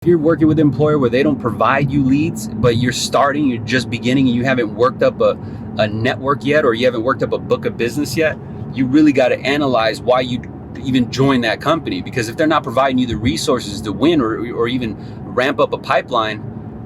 If you're working with an employer where they don't provide you leads, but you're just beginning, and you haven't worked up a network yet, or you haven't worked up a book of business yet, you really got to analyze why you even join that company. Because if they're not providing you the resources to win or even ramp up a pipeline,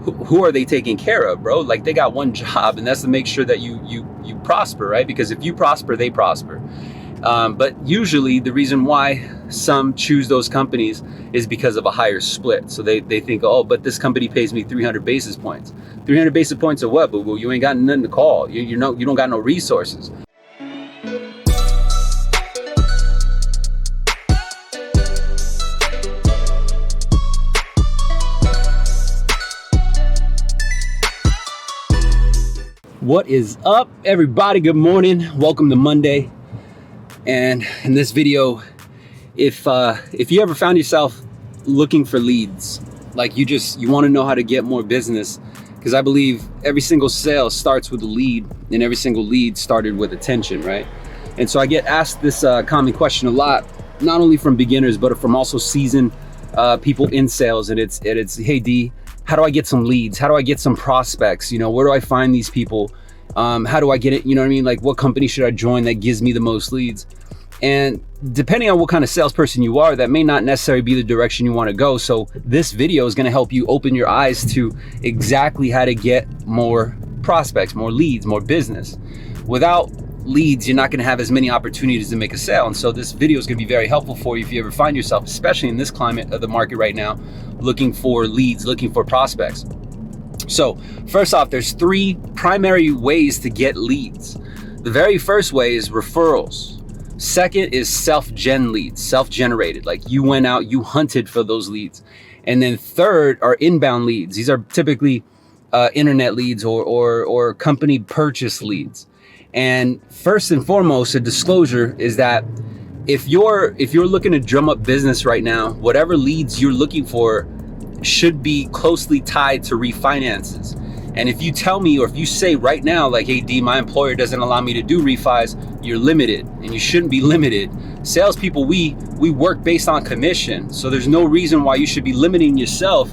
who are they taking care of, bro? Like, they got one job, and that's to make sure that you prosper, right? Because if you prosper, they prosper. But usually the reason why some choose those companies is because of a higher split. So they think, oh, but this company pays me 300 basis points. 300 basis points of what? But well, you ain't got nothing to call. You don't got no resources. What is up, everybody? Good morning. Welcome to Monday. And in this video, if you ever found yourself looking for leads, like you want to know how to get more business, because I believe every single sale starts with a lead, and every single lead started with attention, right? And so I get asked this common question a lot, not only from beginners, but from also seasoned people in sales. And it's, hey D, how do I get some leads? How do I get some prospects? Where do I find these people? How do I get it? You know what I mean? Like, what company should I join that gives me the most leads? And depending on what kind of salesperson you are, that may not necessarily be the direction you want to go. So this video is going to help you open your eyes to exactly how to get more prospects, more leads, more business. Without leads, you're not going to have as many opportunities to make a sale. And so this video is going to be very helpful for you if you ever find yourself, especially in this climate of the market right now, looking for leads, looking for prospects. So first off, there's three primary ways to get leads. The very first way is referrals. Second is self-gen leads, self-generated, like you went out, you hunted for those leads. And then third are inbound leads. These are typically internet leads or company purchase leads. And first and foremost, a disclosure is that if you're looking to drum up business right now, whatever leads you're looking for should be closely tied to refinances. And if you tell me, or if you say right now, like, hey D, my employer doesn't allow me to do refis, you're limited, and you shouldn't be limited. Salespeople, we work based on commission. So there's no reason why you should be limiting yourself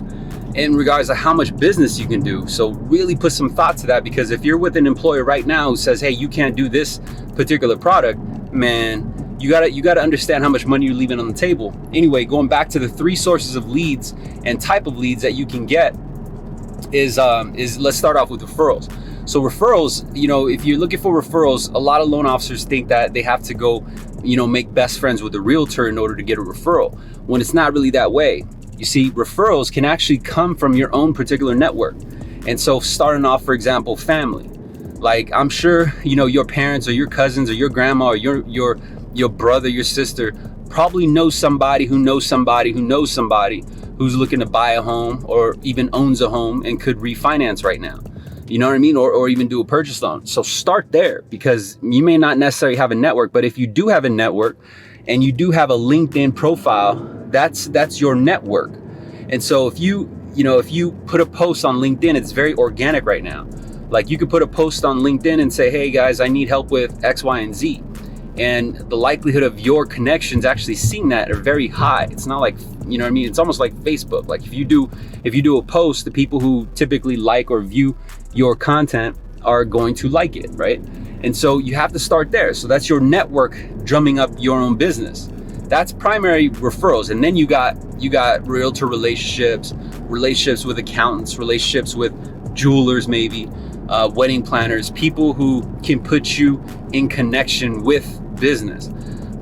in regards to how much business you can do. So really put some thought to that, because if you're with an employer right now who says, hey, you can't do this particular product, man, you gotta understand how much money you're leaving on the table. Anyway, going back to the three sources of leads and type of leads that you can get is let's start off with referrals. So referrals, if you're looking for referrals, a lot of loan officers think that they have to go, make best friends with a realtor in order to get a referral, when it's not really that way. You see, referrals can actually come from your own particular network. And so starting off, for example, family, like I'm sure, your parents or your cousins or your grandma or your brother, your sister probably knows somebody who knows somebody who knows somebody who's looking to buy a home or even owns a home and could refinance right now. You know what I mean? Or even do a purchase loan. So start there, because you may not necessarily have a network, but if you do have a network and you do have a LinkedIn profile, that's your network. And so if you put a post on LinkedIn, it's very organic right now. Like, you could put a post on LinkedIn and say, hey guys, I need help with X, Y, and Z. And the likelihood of your connections actually seeing that are very high. It's not like, it's almost like Facebook. Like if you do a post, the people who typically like or view your content are going to like it, right? And so you have to start there. So that's your network drumming up your own business. That's primary referrals. And then you got realtor relationships with accountants, relationships with jewelers, maybe wedding planners, people who can put you in connection with business.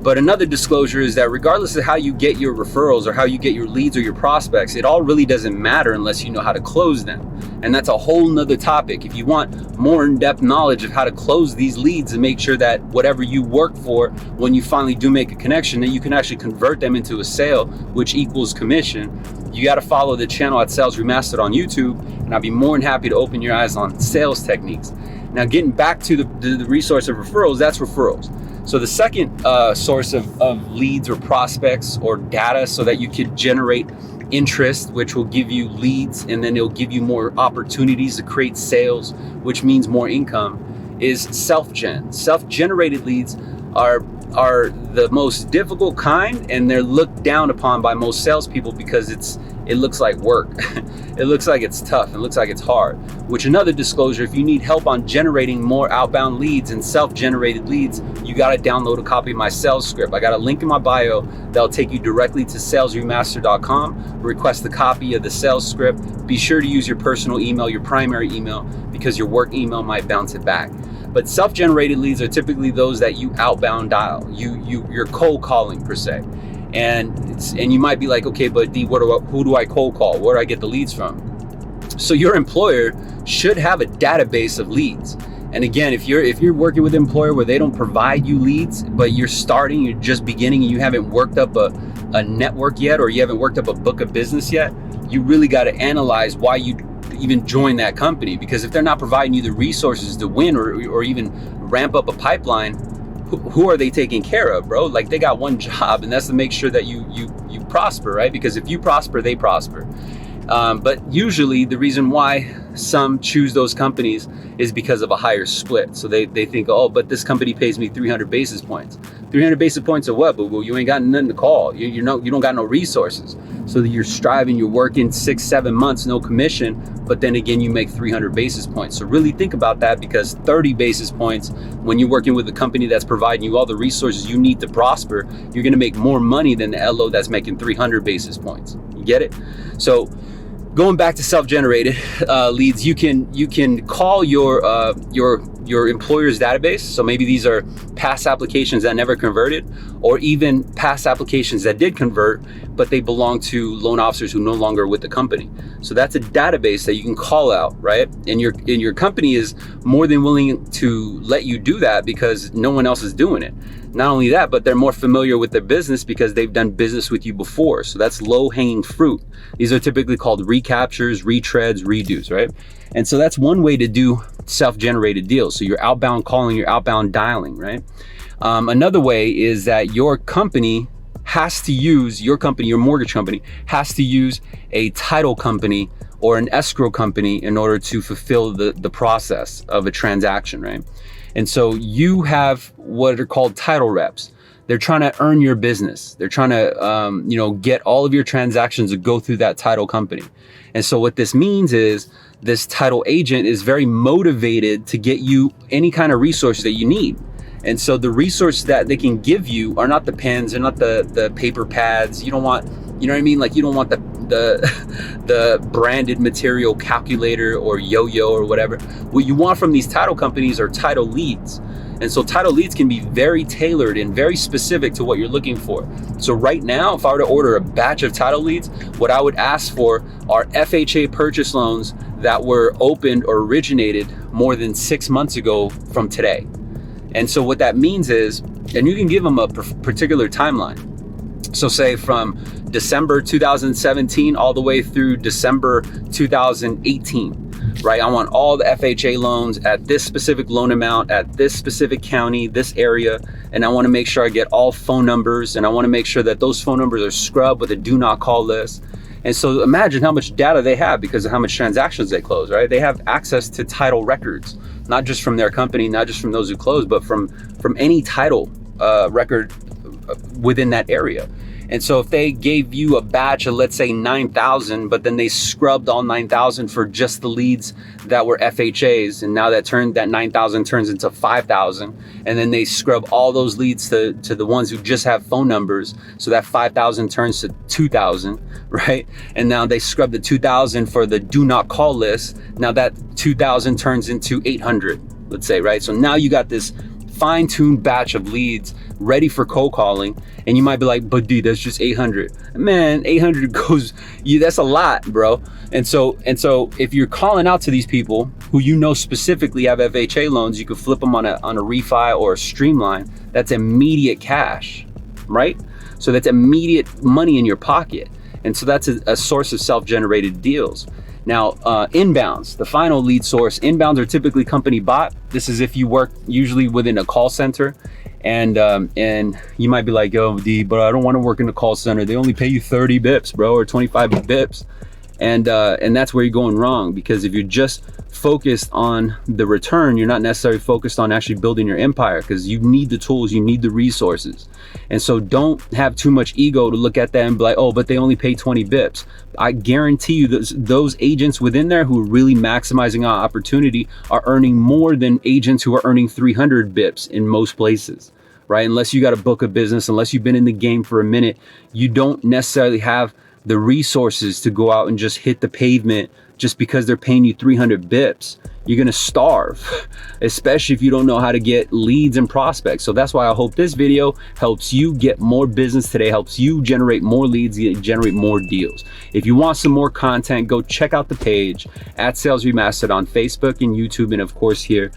But another disclosure is that regardless of how you get your referrals or how you get your leads or your prospects, it all really doesn't matter unless you know how to close them. And that's a whole nother topic. If you want more in-depth knowledge of how to close these leads and make sure that whatever you work for, when you finally do make a connection, that you can actually convert them into a sale, which equals commission, you got to follow the channel at Sales Remastered on YouTube, and I'll be more than happy to open your eyes on sales techniques. Now, getting back to the resource of referrals, that's referrals. So the second source of leads or prospects or data so that you could generate interest, which will give you leads, and then it'll give you more opportunities to create sales, which means more income, is self-gen. Self-generated leads are the most difficult kind, and they're looked down upon by most salespeople because it looks like work. It looks like it's tough. It looks like it's hard. Which, another disclosure, if you need help on generating more outbound leads and self-generated leads, you got to download a copy of my sales script. I got a link in my bio that'll take you directly to salesremaster.com. Request a copy of the sales script. Be sure to use your personal email, your primary email, because your work email might bounce it back. But self-generated leads are typically those that you outbound dial. You're cold calling per se. And you might be like, okay, but D, who do I cold call? Where do I get the leads from? So your employer should have a database of leads. And again, if you're working with an employer where they don't provide you leads, but you're just beginning, and you haven't worked up a network yet, or you haven't worked up a book of business yet, you really got to analyze why you even join that company. Because if they're not providing you the resources to win or even ramp up a pipeline, who are they taking care of, bro? Like, they got one job, and that's to make sure that you prosper, right? Because if you prosper, they prosper. But usually the reason why some choose those companies is because of a higher split. So they think, oh, but this company pays me 300 basis points. 300 basis points of what? But well, you ain't got nothing to call. You don't got no resources. So you're striving, you're working 6-7 months, no commission, but then again, you make 300 basis points. So really think about that, because 30 basis points, when you're working with a company that's providing you all the resources you need to prosper, you're gonna make more money than the LO that's making 300 basis points. You get it? So going back to self-generated leads, you can call your employer's database. So maybe these are past applications that never converted, or even past applications that did convert, but they belong to loan officers who no longer are with the company. So that's a database that you can call out, right? And your company is more than willing to let you do that because no one else is doing it. Not only that, but they're more familiar with their business because they've done business with you before. So that's low-hanging fruit. These are typically called recaptures, retreads, redos, right? And so that's one way to do self-generated deals. So you're outbound calling, you're outbound dialing, right? Another way is that your company has to use, your mortgage company has to use a title company or an escrow company in order to fulfill the process of a transaction, right? And so you have what are called title reps. They're trying to earn your business. They're trying to, get all of your transactions to go through that title company. And so what this means is this title agent is very motivated to get you any kind of resource that you need. And so the resource that they can give you are not the pens, they're not the paper pads. You don't want, you know what I mean? Like, you don't want the branded material calculator or yo-yo or whatever. What you want from these title companies are title leads. And so title leads can be very tailored and very specific to what you're looking for. So right now, if I were to order a batch of title leads, what I would ask for are FHA purchase loans that were opened or originated more than 6 months ago from today. And so what that means is, and you can give them a particular timeline. So say from December 2017 all the way through December 2018, right? I want all the FHA loans at this specific loan amount, at this specific county, this area, and I want to make sure I get all phone numbers, and I want to make sure that those phone numbers are scrubbed with a do not call list. And so imagine how much data they have because of how much transactions they close, right? They have access to title records, not just from their company, not just from those who close, but from any title record within that area. And so if they gave you a batch of, let's say, 9,000, but then they scrubbed all 9,000 for just the leads that were FHAs, and now that 9,000 turns into 5,000, and then they scrub all those leads to the ones who just have phone numbers, so that 5,000 turns to 2,000, right? And now they scrub the 2,000 for the do not call list. Now that 2,000 turns into 800, let's say, right? So now you got this fine-tuned batch of leads ready for cold calling, and you might be like, but D, that's just 800. Man, 800 goes, that's a lot, bro. And so if you're calling out to these people who you know specifically have FHA loans, you could flip them on a refi or a streamline. That's immediate cash, right? So that's immediate money in your pocket. And so that's a source of self-generated deals. Now, inbounds, the final lead source. Inbounds are typically company bought. This is if you work usually within a call center, and you might be like, yo, D, but I don't want to work in a call center. They only pay you 30 bips, bro, or 25 bips. And that's where you're going wrong, because if you're just focused on the return, you're not necessarily focused on actually building your empire, because you need the tools, you need the resources. And so don't have too much ego to look at that and be like, oh, but they only pay 20 bips. I guarantee you those agents within there who are really maximizing our opportunity are earning more than agents who are earning 300 bips in most places, right? Unless you got a book of business, unless you've been in the game for a minute, you don't necessarily have the resources to go out and just hit the pavement just because they're paying you 300 bips. You're gonna starve, especially if you don't know how to get leads and prospects. So that's why I hope this video helps you get more business today, helps you generate more leads, generate more deals. If you want some more content, go check out the page at Sales Remastered on Facebook and YouTube, and of course here